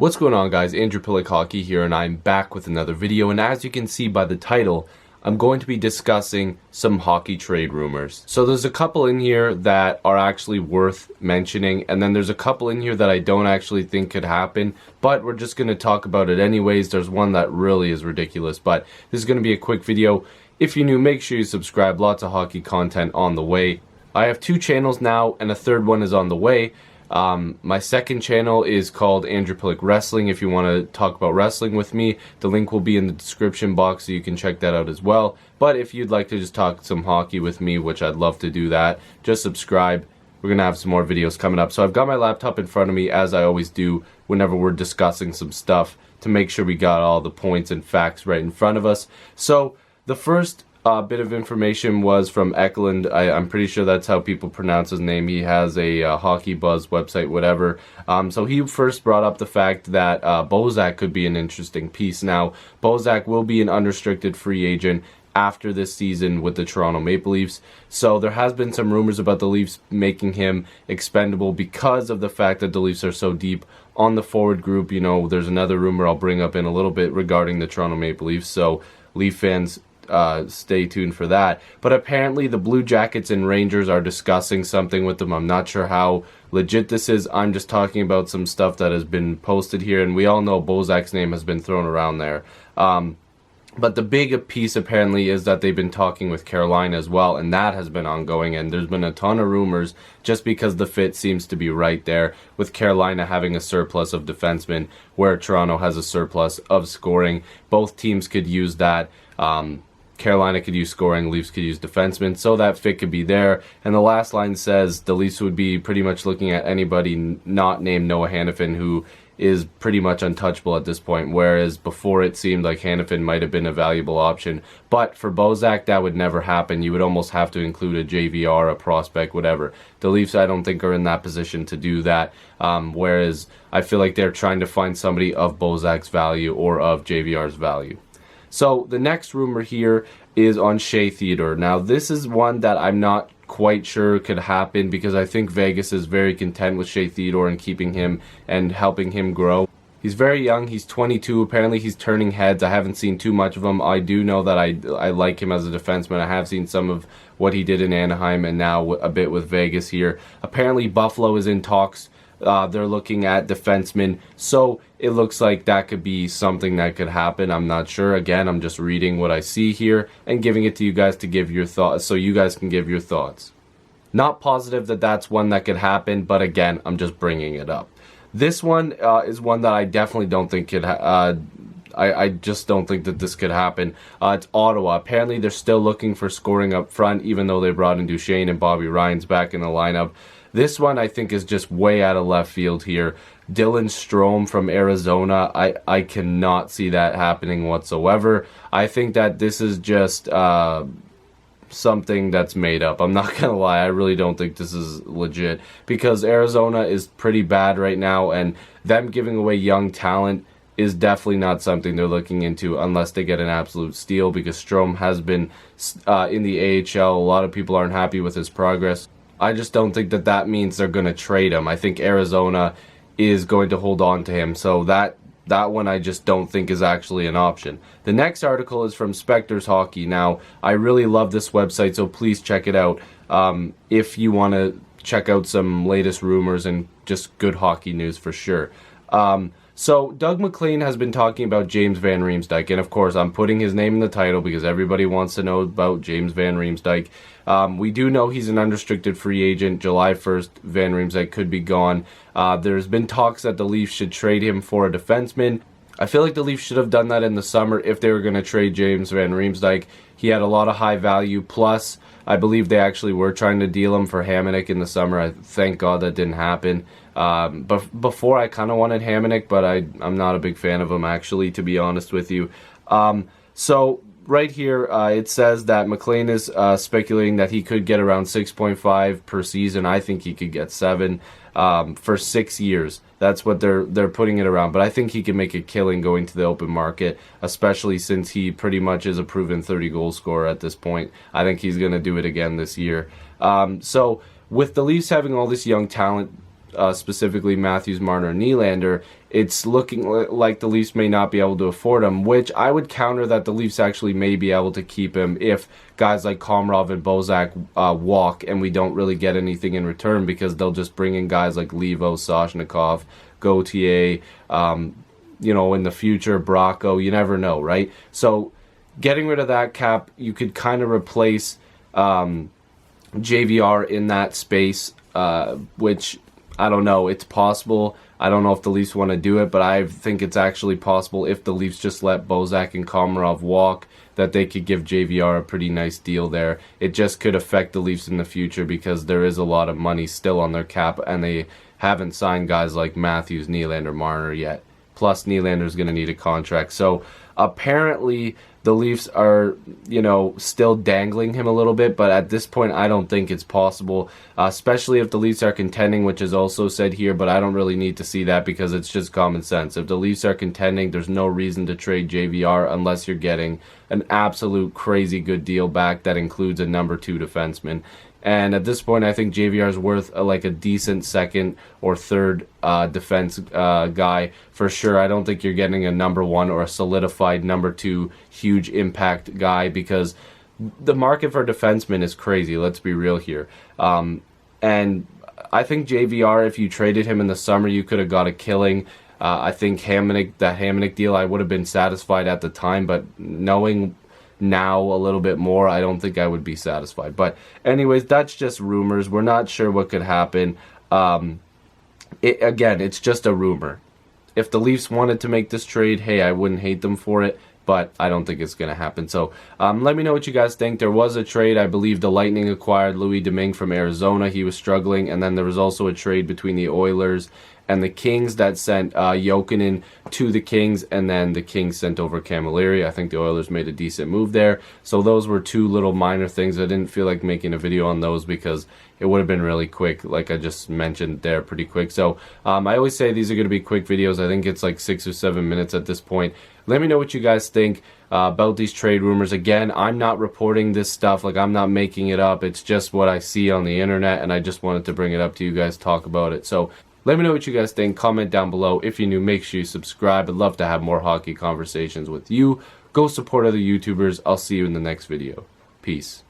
What's going on, guys? Andrew Piluk Hockey here, and I'm back with another video. And as you can see by the title, I'm going to be discussing some hockey trade rumors. So there's a couple in here that are actually worth mentioning, and then there's a couple in here that I don't actually think could happen, but we're just going to talk about it anyways. There's one that really is ridiculous, but this is going to be a quick video. If you're new, make sure you subscribe. Lots of hockey content on the way. I have 2 channels now, and a third one is on the way. My second channel is called Andrew Piluk Wrestling. If you want to talk about wrestling with me, the link will be in the description box, so you can check that out as well. But if you'd like to just talk some hockey with me, which I'd love to do that, just subscribe. We're going to have some more videos coming up. So I've got my laptop in front of me, as I always do whenever we're discussing some stuff, to make sure we got all the points and facts right in front of us. So the first bit of information was from Eklund. I'm pretty sure that's how people pronounce his name. He has a Hockey Buzz website, whatever. So he first brought up the fact that Bozak could be an interesting piece. Now, Bozak will be an unrestricted free agent after this season with the Toronto Maple Leafs. So there has been some rumors about the Leafs making him expendable because of the fact that the Leafs are so deep on the forward group. You know, there's another rumor I'll bring up in a little bit regarding the Toronto Maple Leafs. So Leaf fans, stay tuned for that. But apparently the Blue Jackets and Rangers are discussing something with them. I'm not sure how legit this is. I'm just talking about some stuff that has been posted here, and we all know Bozak's name has been thrown around there. But the big piece apparently is that they've been talking with Carolina as well, and that has been ongoing, and there's been a ton of rumors just because the fit seems to be right there, with Carolina having a surplus of defensemen where Toronto has a surplus of scoring. Both teams could use that. Carolina could use scoring, Leafs could use defensemen, so that fit could be there. And the last line says the Leafs would be pretty much looking at anybody not named Noah Hanifin, who is pretty much untouchable at this point, whereas before it seemed like Hanifin might have been a valuable option. But for Bozak, that would never happen. You would almost have to include a JVR, a prospect, whatever. The Leafs, I don't think, are in that position to do that, whereas I feel like they're trying to find somebody of Bozak's value or of JVR's value. So the next rumor here is on Theodore. Now this is one that I'm not quite sure could happen because I think Vegas is very content with Theodore and keeping him and helping him grow. He's very young. He's 22. Apparently he's turning heads. I haven't seen too much of him. I do know that I like him as a defenseman. I have seen some of what he did in Anaheim and now a bit with Vegas here. Apparently Buffalo is in talks. They're looking at defensemen, so it looks like that could be something that could happen. I'm not sure. Again, I'm just reading what I see here and giving it to you guys to give your thoughts, so you guys can give your thoughts. Not positive that that's one that could happen, but again, I'm just bringing it up. This one is one that I definitely don't think could I just don't think that this could happen. It's Ottawa. Apparently, they're still looking for scoring up front, even though they brought in Duchesne and Bobby Ryan's back in the lineup. This one, I think, is just way out of left field here. Dylan Strome from Arizona, I cannot see that happening whatsoever. I think that this is just something that's made up. I'm not going to lie. I really don't think this is legit because Arizona is pretty bad right now, and them giving away young talent is definitely not something they're looking into unless they get an absolute steal, because Strome has been in the AHL. A lot of people aren't happy with his progress. I just don't think that that means they're going to trade him. I think Arizona is going to hold on to him. So that one I just don't think is actually an option. The next article is from Specters Hockey. Now, I really love this website, so please check it out if you want to check out some latest rumors and just good hockey news for sure. So Doug MacLean has been talking about James Van Riemsdyk, and of course I'm putting his name in the title because everybody wants to know about James Van Riemsdyk. We do know he's an unrestricted free agent. July 1st, Van Riemsdyk could be gone. There's been talks that the Leafs should trade him for a defenseman. I feel like the Leafs should have done that in the summer if they were going to trade James Van Riemsdyk. He had a lot of high value, plus I believe they actually were trying to deal him for Hamonic in the summer. Thank God that didn't happen. But before I kind of wanted Hamonic, but I'm not a big fan of him actually, to be honest with you. So right here it says that MacLean is speculating that he could get around 6.5 per season. I think he could get 7 for 6 years. That's what they're putting it around. But I think he can make a killing going to the open market, especially since he pretty much is a proven 30-goal scorer at this point. I think he's going to do it again this year. So with the Leafs having all this young talent, specifically Matthews, Marner, and Nylander, it's looking like the Leafs may not be able to afford him, which I would counter that the Leafs actually may be able to keep him if guys like Komarov and Bozak walk and we don't really get anything in return, because they'll just bring in guys like Levo, Soshnikov, Gauthier, you know, in the future, Bracco, you never know, right? So getting rid of that cap, you could kind of replace JVR in that space, which I don't know, it's possible. I don't know if the Leafs want to do it, but I think it's actually possible if the Leafs just let Bozak and Komarov walk, that they could give JVR a pretty nice deal there. It just could affect the Leafs in the future because there is a lot of money still on their cap, and they haven't signed guys like Matthews, Nylander, Marner yet. Plus, Nylander's going to need a contract. So apparently the Leafs are, you know, still dangling him a little bit, but at this point I don't think it's possible, especially if the Leafs are contending, which is also said here, but I don't really need to see that because it's just common sense. If the Leafs are contending, there's no reason to trade JVR unless you're getting an absolute crazy good deal back that includes a number 2 defenseman. And at this point, I think JVR is worth like a decent second or third defense guy for sure. I don't think you're getting a number 1 or a solidified number 2 huge impact guy, because the market for defensemen is crazy. Let's be real here. And I think JVR, if you traded him in the summer, you could have got a killing. I think that Hamonic deal, I would have been satisfied at the time, but knowing now a little bit more, I don't think I would be satisfied. But anyways, that's just rumors. We're not sure what could happen. Again, it's just a rumor. If the Leafs wanted to make this trade, hey, I wouldn't hate them for it, but I don't think it's going to happen. So let me know what you guys think. There was a trade. I believe the Lightning acquired Louis Domingue from Arizona. He was struggling. And then there was also a trade between the Oilers and the Kings that sent Jokinen to the Kings, and then the Kings sent over Camilleri. I think the Oilers made a decent move there. So those were 2 little minor things. I didn't feel like making a video on those because it would have been really quick, like I just mentioned there, pretty quick. So I always say these are going to be quick videos. I think it's like 6 or 7 minutes at this point. Let me know what you guys think about these trade rumors. Again, I'm not reporting this stuff. Like, I'm not making it up. It's just what I see on the internet, and I just wanted to bring it up to you guys, talk about it. So let me know what you guys think. Comment down below. If you're new, make sure you subscribe. I'd love to have more hockey conversations with you. Go support other YouTubers. I'll see you in the next video. Peace.